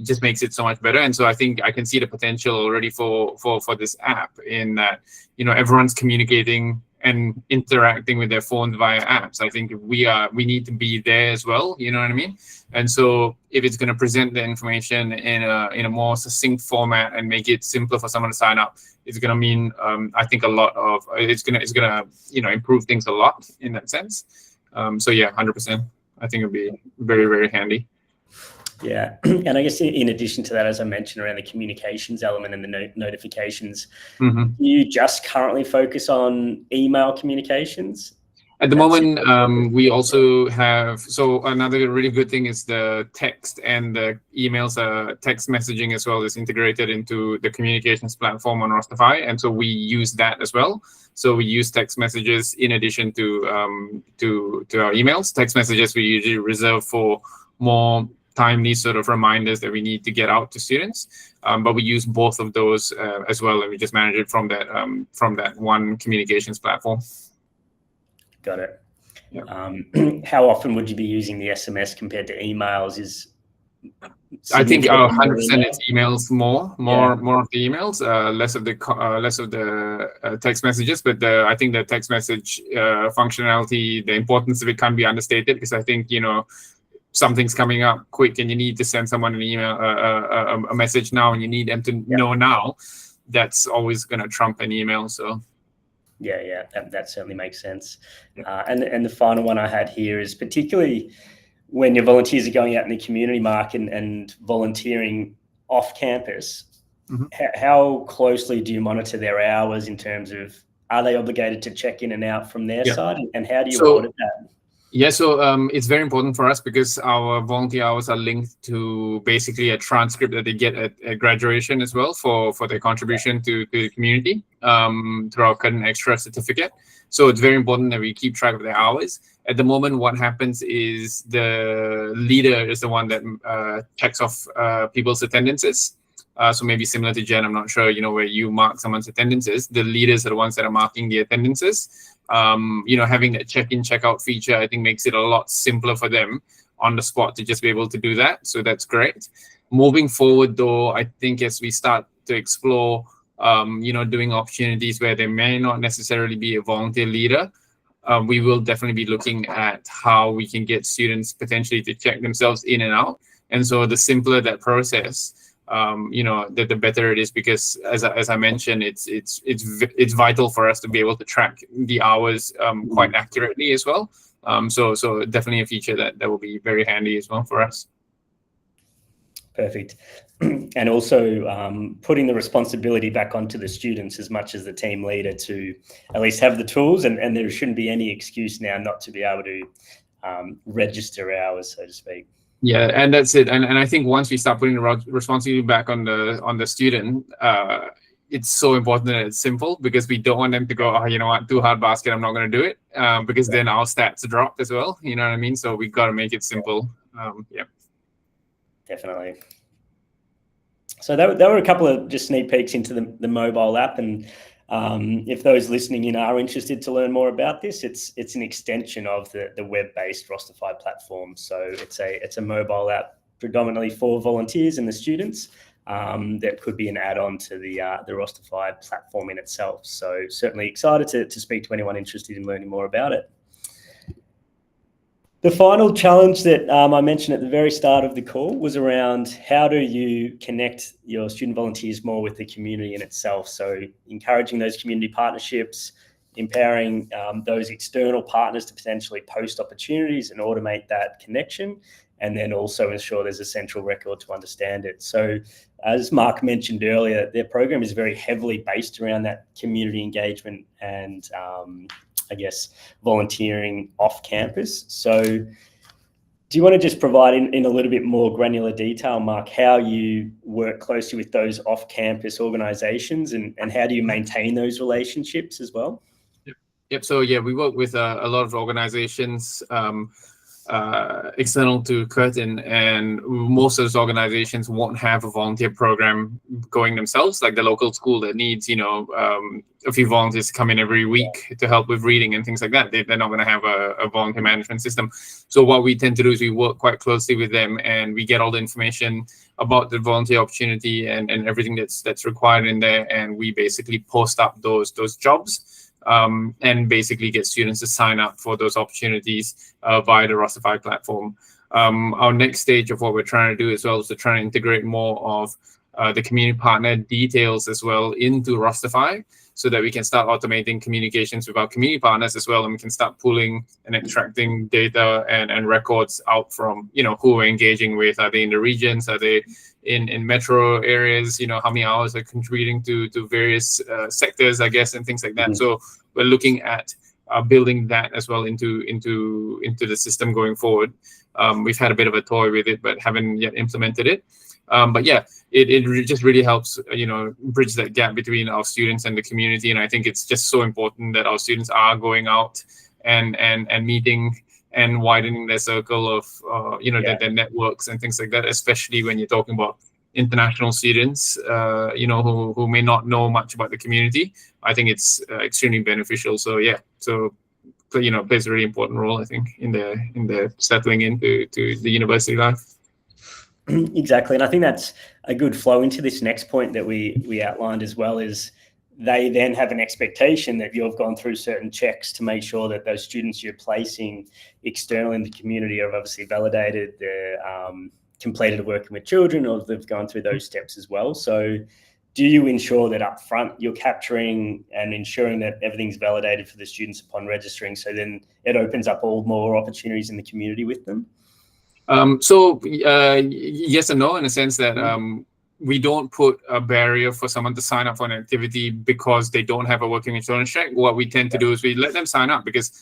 just makes it so much better. And so I think I can see the potential already for this app in that, everyone's communicating and interacting with their phones via apps. I think we need to be there as well. You know what I mean? And so if it's going to present the information in a more succinct format and make it simpler for someone to sign up, it's going to mean, I think it's going to improve things a lot in that sense. So yeah, 100%. I think it'd be very, very handy. Yeah, and I guess in addition to that, as I mentioned, around the communications element and the notifications, do you just currently focus on email communications? At the moment, we also have, so another really good thing is the text and the emails, text messaging as well is integrated into the communications platform on Rosterfy. And so we use that as well. So we use text messages in addition to our emails. Text messages we usually reserve for more timely sort of reminders that we need to get out to students, but we use both of those as well, and we just manage it from that one communications platform. Got it. Yeah. How often would you be using the SMS compared to emails? I think 100% it's emails more of the emails, less of the text messages. But I think the text message functionality, the importance of it can't be understated, because I think something's coming up quick and you need to send someone an email, a message now, and you need them to know now. That's always going to trump an email. So yeah, that certainly makes sense. And the final one I had here is, particularly when your volunteers are going out in the community, Marc, and volunteering off campus, how closely do you monitor their hours in terms of, are they obligated to check in and out from their side, and how do you audit that? Yeah, so it's very important for us because our volunteer hours are linked to basically a transcript that they get at graduation as well for their contribution to the community through our Curtin Extra certificate. So it's very important that we keep track of their hours. At the moment, what happens is the leader is the one that checks off people's attendances. So maybe similar to Jen, I'm not sure, where you mark someone's attendances. The leaders are the ones that are marking the attendances. Having that check-in, check-out feature, I think makes it a lot simpler for them on the spot to just be able to do that. So that's great. Moving forward, though, I think as we start to explore, doing opportunities where there may not necessarily be a volunteer leader, we will definitely be looking at how we can get students potentially to check themselves in and out. And so the simpler that process, the better it is, because as I mentioned, it's vital for us to be able to track the hours quite accurately as well. So definitely a feature that will be very handy as well for us. Perfect. And also putting the responsibility back onto the students as much as the team leader to at least have the tools, and there shouldn't be any excuse now not to be able to register hours, so to speak. Yeah, and that's it. And I think once we start putting the responsibility back on the student, it's so important that it's simple, because we don't want them to go, you know what, too hard basket, I'm not going to do it, because then our stats drop as well. You know what I mean? So we got to make it simple. Yeah. Definitely. So that were a couple of just sneak peeks into the mobile app, and if those listening are interested to learn more about this, it's an extension of the web-based Rosterfy platform. So it's a mobile app predominantly for volunteers and the students that could be an add-on to the Rosterfy platform in itself. So certainly excited to speak to anyone interested in learning more about it. The final challenge that I mentioned at the very start of the call was around how do you connect your student volunteers more with the community in itself. So encouraging those community partnerships, empowering those external partners to potentially post opportunities and automate that connection, and then also ensure there's a central record to understand it. So as Marc mentioned earlier, their program is very heavily based around that community engagement and I guess, volunteering off campus. So do you want to just provide in a little bit more granular detail, Marc, how you work closely with those off-campus organizations and how do you maintain those relationships as well? Yep. So, yeah, we work with a lot of organizations. external to Curtin, and most of those organizations won't have a volunteer program going themselves, like the local school that needs, a few volunteers to come in every week to help with reading and things like that. They're not going to have a volunteer management system. So what we tend to do is we work quite closely with them, and we get all the information about the volunteer opportunity and everything that's required in there, and we basically post up those jobs. And basically get students to sign up for those opportunities via the Rosterfy platform. Our next stage of what we're trying to do as well is to try and integrate more of the community partner details as well into Rosterfy, so that we can start automating communications with our community partners as well, and we can start pulling and extracting data and records out from, who we're engaging with. Are they in the regions? Are they in metro areas? How many hours are contributing to various sectors, I guess, and things like that. So we're looking at building that as well into the system going forward. We've had a bit of a toy with it, but haven't yet implemented it. But yeah, it just really helps, bridge that gap between our students and the community. And I think it's just so important that our students are going out and meeting and widening their circle of, their networks and things like that, especially when you're talking about international students, who may not know much about the community. I think it's extremely beneficial. So yeah, plays a really important role, I think, in the settling into the university life. Exactly. And I think that's a good flow into this next point that we outlined as well, is they then have an expectation that you've gone through certain checks to make sure that those students you're placing external in the community are obviously validated, they're completed working with children, or they've gone through those steps as well. So do you ensure that up front you're capturing and ensuring that everything's validated for the students upon registering, so then it opens up all more opportunities in the community with them? Yes and no, in a sense that we don't put a barrier for someone to sign up for an activity because they don't have a working insurance check. What we tend to do is we let them sign up, because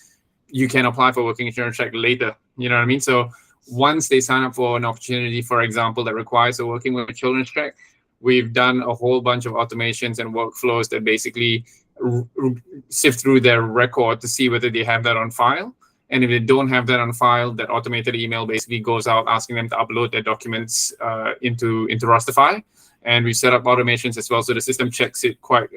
you can apply for working insurance check later. You know what I mean? So once they sign up for an opportunity, for example, that requires a working with children's check, we've done a whole bunch of automations and workflows that basically sift through their record to see whether they have that on file. And if they don't have that on file, that automated email basically goes out asking them to upload their documents into Rosterfy. And we set up automations as well, so the system checks it quite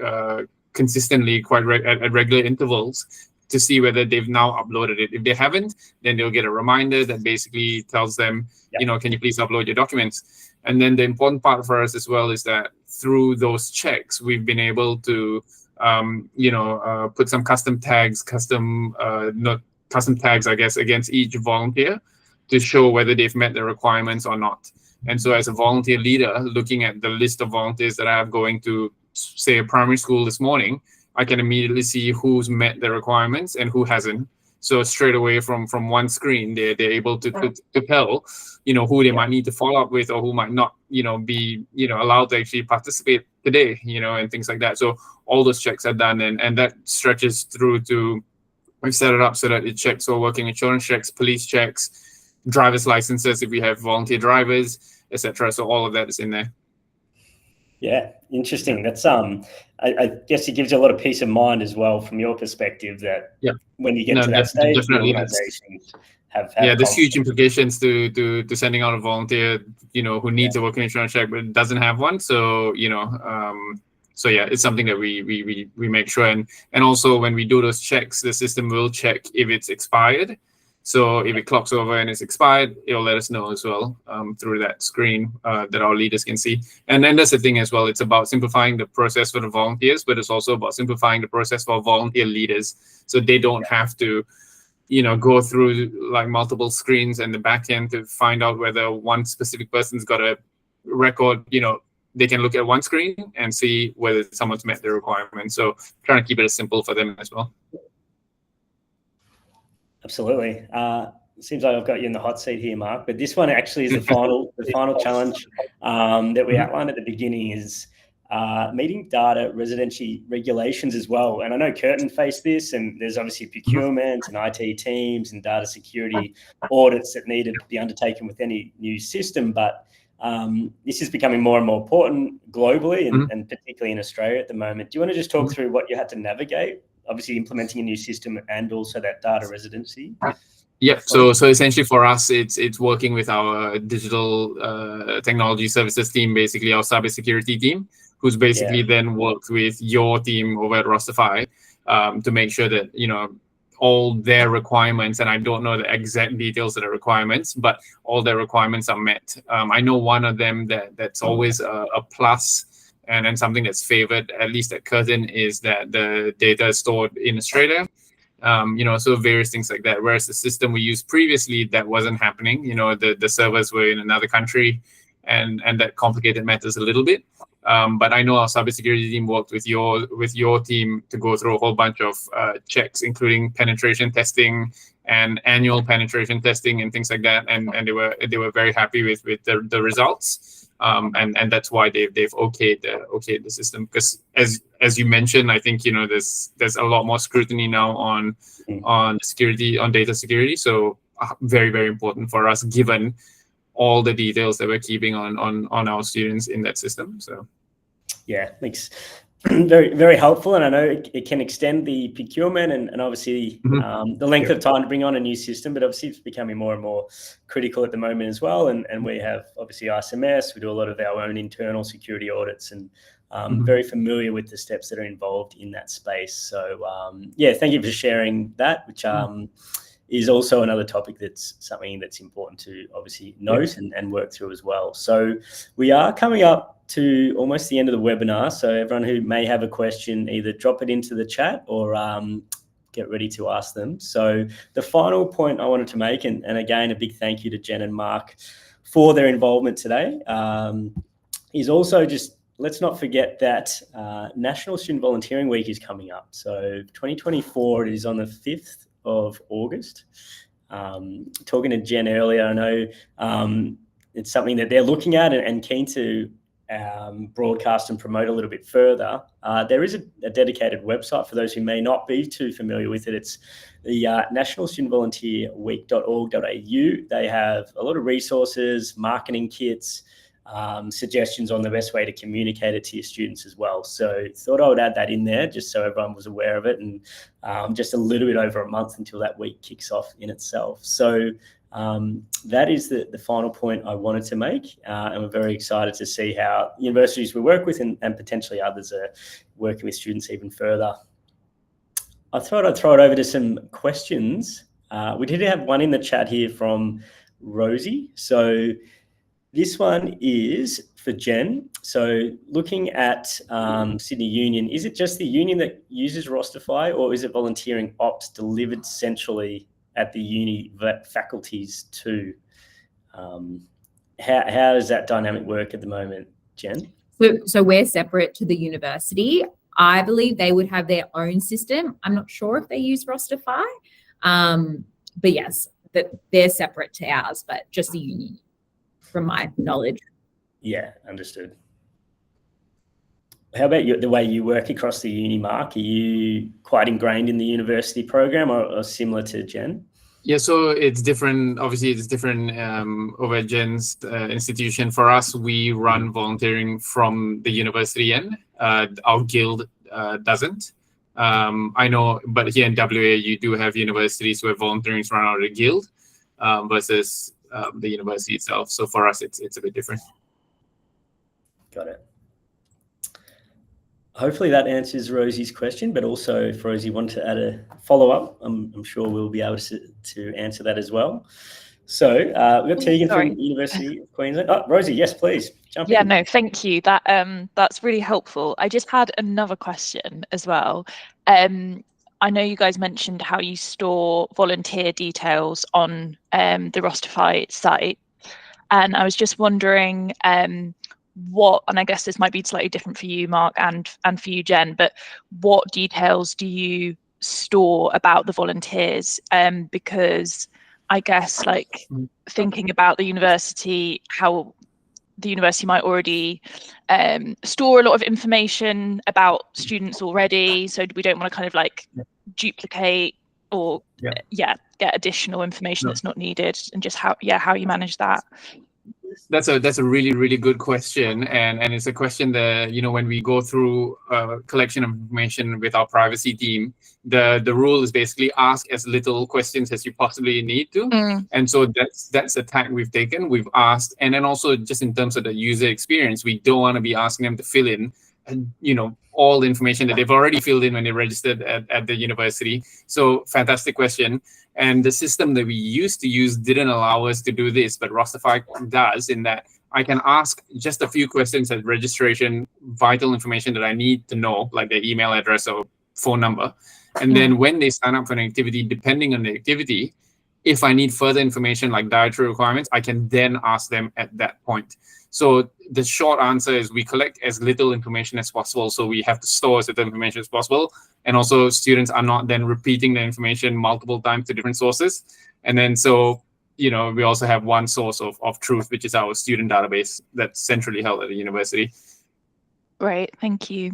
consistently, at regular intervals, to see whether they've now uploaded it. If they haven't, then they'll get a reminder that basically tells them, can you please upload your documents? And then the important part for us as well is that through those checks, we've been able to, put some custom tags, I guess, against each volunteer to show whether they've met the requirements or not. And so as a volunteer leader, looking at the list of volunteers that I have going to, say, a primary school this morning, I can immediately see who's met the requirements and who hasn't. So straight away from one screen, they're able to tell, who they might need to follow up with, or who might not, be, allowed to actually participate today, and things like that. So all those checks are done, and that stretches through to, we've set it up so that it checks all working insurance checks, police checks, driver's licenses if we have volunteer drivers, etc. So all of that is in there. Yeah, interesting. That's I guess it gives you a lot of peace of mind as well from your perspective, that when you get to that stage, organizations have there's huge implications to sending out a volunteer, who needs a working insurance check but doesn't have one. So so yeah, it's something that we make sure, and also when we do those checks, the system will check if it's expired. So if it clocks over and it's expired, it'll let us know as well through that screen that our leaders can see. And then that's the thing as well. It's about simplifying the process for the volunteers, but it's also about simplifying the process for volunteer leaders, so they don't have to, go through like multiple screens and the back end to find out whether one specific person's got a record. They can look at one screen and see whether someone's met the requirements. So trying to keep it as simple for them as well. Absolutely. Seems like I've got you in the hot seat here, Marc. But this one actually is the final challenge that we outlined at the beginning, is meeting data residency regulations as well. And I know Curtin faced this, and there's obviously procurement and IT teams and data security audits that need to be undertaken with any new system. But this is becoming more and more important globally, and particularly in Australia at the moment. Do you want to just talk through what you had to navigate, obviously implementing a new system and also that data residency? Yeah, so essentially for us, it's working with our digital technology services team, basically our cybersecurity team, who's basically then worked with your team over at Rosterfy to make sure that, you know, all their requirements, and I don't know the exact details of the requirements, but all their requirements are met. I know one of them that's always a plus and something that's favored, at least at Curtin, is that the data is stored in Australia. You know, so various things like that. Whereas the system we used previously, that wasn't happening. You know, the servers were in another country, and that complicated matters a little bit. But I know our cybersecurity team worked with your team to go through a whole bunch of checks, including penetration testing and annual penetration testing and things like that. And they were very happy with the results. And that's why they've okayed the system, because as you mentioned, I think, you know, there's a lot more scrutiny now on security, on data security. So very, very important for us, given all the details that we're keeping on our students in that system. So yeah, thanks. Very, very helpful. And I know it can extend the procurement and obviously the length of time to bring on a new system, but obviously it's becoming more and more critical at the moment as well. And we have obviously ISMS, we do a lot of our own internal security audits, and very familiar with the steps that are involved in that space. So yeah, thank you for sharing that, which is also another topic that's something that's important to obviously note and work through as well. So we are coming up to almost the end of the webinar. So everyone who may have a question, either drop it into the chat or get ready to ask them. So the final point I wanted to make, and again, a big thank you to Jen and Marc for their involvement today, is also just, let's not forget that National Student Volunteering Week is coming up. So 2024, it is on the 5th of August. Talking to Jen earlier, I know it's something that they're looking at and keen to broadcast and promote a little bit further. There is a dedicated website for those who may not be too familiar with it. It's the National Student Volunteer Week.org.au. They have a lot of resources, marketing kits, suggestions on the best way to communicate it to your students as well. So thought I would add that in there just so everyone was aware of it, and just a little bit over a month until that week kicks off in itself. So that is the final point I wanted to make, and we're very excited to see how universities we work with and potentially others are working with students even further. I thought I'd throw it over to some questions. We did have one in the chat here from Rosie. So this one is for Jen. So looking at Sydney Union, is it just the union that uses Rosterfy, or is it volunteering ops delivered centrally at the uni faculties too? How does that dynamic work at the moment, Jen? So we're separate to the university. I believe they would have their own system. I'm not sure if they use Rosterfy, but yes, they're separate to ours, but just the union, from my knowledge. Yeah, understood. How about the way you work across the uni, Marc? Are you quite ingrained in the university program or similar to Jen? Yeah, so it's different. Obviously, it's different over at Jen's institution. For us, we run volunteering from the university end. Our guild doesn't. I know, but here in WA, you do have universities where volunteering is run out of the guild versus the university itself. So for us, it's a bit different. Got it. Hopefully that answers Rosie's question, but also if Rosie wanted to add a follow-up, I'm sure we'll be able to answer that as well. So we've got Tegan from University of Queensland. Oh, Rosie, yes, please, jump in. Yeah, no, thank you. That's really helpful. I just had another question as well. I know you guys mentioned how you store volunteer details on the Rosterfy site, and I was just wondering what, and I guess this might be slightly different for you, Marc, and for you, Jen, but what details do you store about the volunteers? Because I guess, like, thinking about the university, how the university might already store a lot of information about students already, so we don't want to kind of like duplicate or get additional information that's not needed, and just how you manage that. That's a really, really good question. And it's a question that, when we go through collection of information with our privacy team, the rule is basically ask as little questions as you possibly need to. And so that's a tack we've taken. We've asked, and then also just in terms of the user experience, we don't want to be asking them to fill in, all the information that they've already filled in when they registered at the university. So fantastic question. And the system that we used to use didn't allow us to do this, but Rosterfy does, in that I can ask just a few questions at registration, vital information that I need to know, like their email address or phone number. And then when they sign up for an activity, depending on the activity, if I need further information like dietary requirements, I can then ask them at that point. So the short answer is we collect as little information as possible. So we have to store as little information as possible. And also students are not then repeating the information multiple times to different sources. And then so, we also have one source of truth, which is our student database that's centrally held at the university. Great, thank you.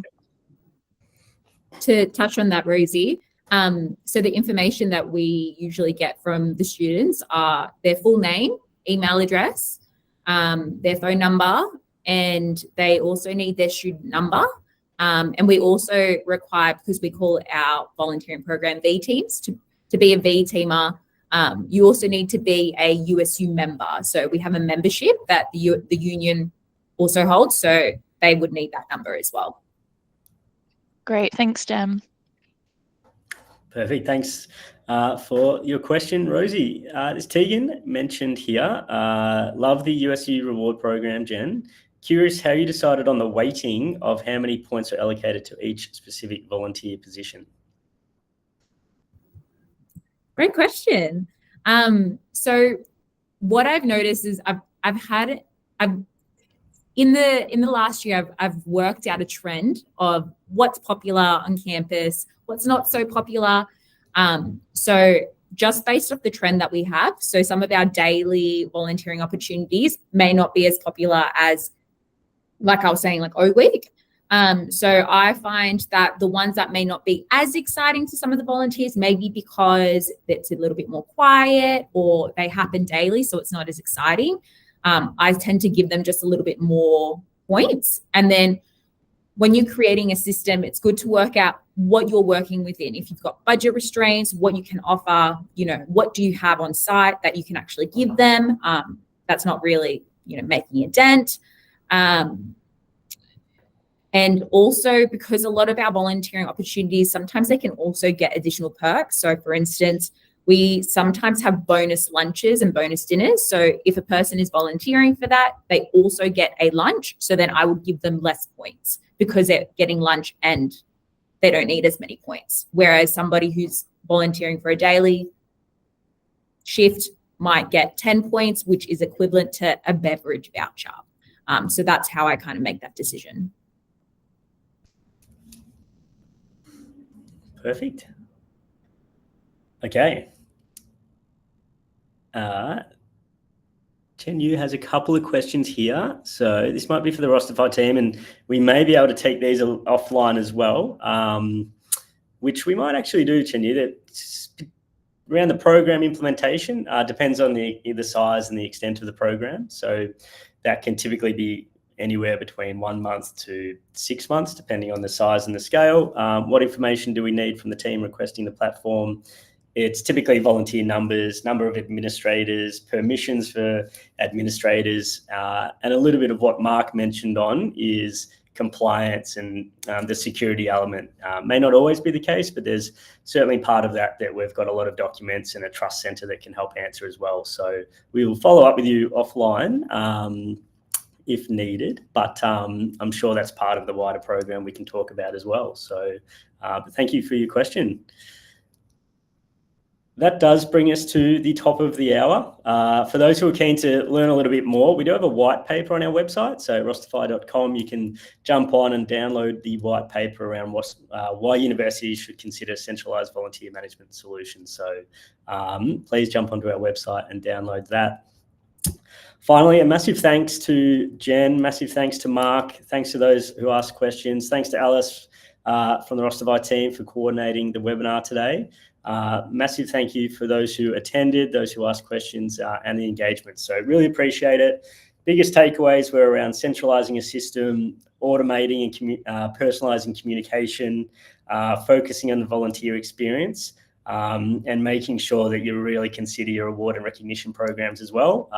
To touch on that, Rosie, so the information that we usually get from the students are their full name, email address, their phone number, and they also need their student number. And we also require, because we call our volunteering program V teams, to be a V teamer, you also need to be a USU member. So we have a membership that the union also holds, so they would need that number as well. Great, thanks, Jem. Perfect, thanks for your question, Rosie. As Tegan mentioned here, love the USU reward program, Jen. Curious how you decided on the weighting of how many points are allocated to each specific volunteer position. Great question. So what I've noticed is in the last year, I've worked out a trend of what's popular on campus, what's not so popular. So just based off the trend that we have, so some of our daily volunteering opportunities may not be as popular as, like I was saying, like O Week. So I find that the ones that may not be as exciting to some of the volunteers, maybe because it's a little bit more quiet or they happen daily, so it's not as exciting. I tend to give them just a little bit more points. And then when you're creating a system, it's good to work out what you're working within. If you've got budget restraints, what you can offer, what do you have on site that you can actually give them? That's not really, making a dent. And also because a lot of our volunteering opportunities, sometimes they can also get additional perks. So for instance, we sometimes have bonus lunches and bonus dinners. So if a person is volunteering for that, they also get a lunch. So then I would give them less points because they're getting lunch and they don't need as many points. Whereas somebody who's volunteering for a daily shift might get 10 points, which is equivalent to a beverage voucher. So that's how I kind of make that decision. Perfect. Okay. Chen Yu has a couple of questions here. So this might be for the Rosterfy team, and we may be able to take these offline as well, which we might actually do, Chen Yu. That's around the program implementation, depends on the size and the extent of the program. So that can typically be anywhere between 1 month to 6 months, depending on the size and the scale. What information do we need from the team requesting the platform? It's typically volunteer numbers, number of administrators, permissions for administrators, and a little bit of what Marc mentioned on is compliance and the security element. May not always be the case, but there's certainly part of that we've got a lot of documents and a trust center that can help answer as well. So we will follow up with you offline if needed, but I'm sure that's part of the wider program we can talk about as well. So but thank you for your question. That does bring us to the top of the hour. For those who are keen to learn a little bit more, we do have a white paper on our website, so rosterfy.com. You can jump on and download the white paper around why universities should consider centralised volunteer management solutions. So please jump onto our website and download that. Finally, a massive thanks to Jen, massive thanks to Marc, thanks to those who asked questions, thanks to Alice from the Rosterfy team for coordinating the webinar today. Massive thank you for those who attended, those who asked questions, and the engagement. So really appreciate it. biggest takeaways were around centralizing a system, automating and personalizing communication, focusing on the volunteer experience, and making sure that you really consider your award and recognition programs as well.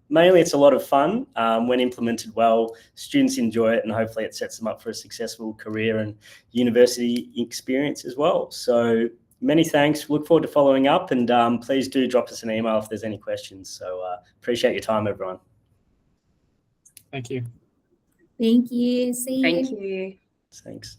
Mainly, it's a lot of fun. When implemented well, students enjoy it, and hopefully it sets them up for a successful career and university experience as well. So many thanks. Look forward to following up, and please do drop us an email if there's any questions. So appreciate your time, everyone. Thank you. Thank you. See you. Thank you. Thanks.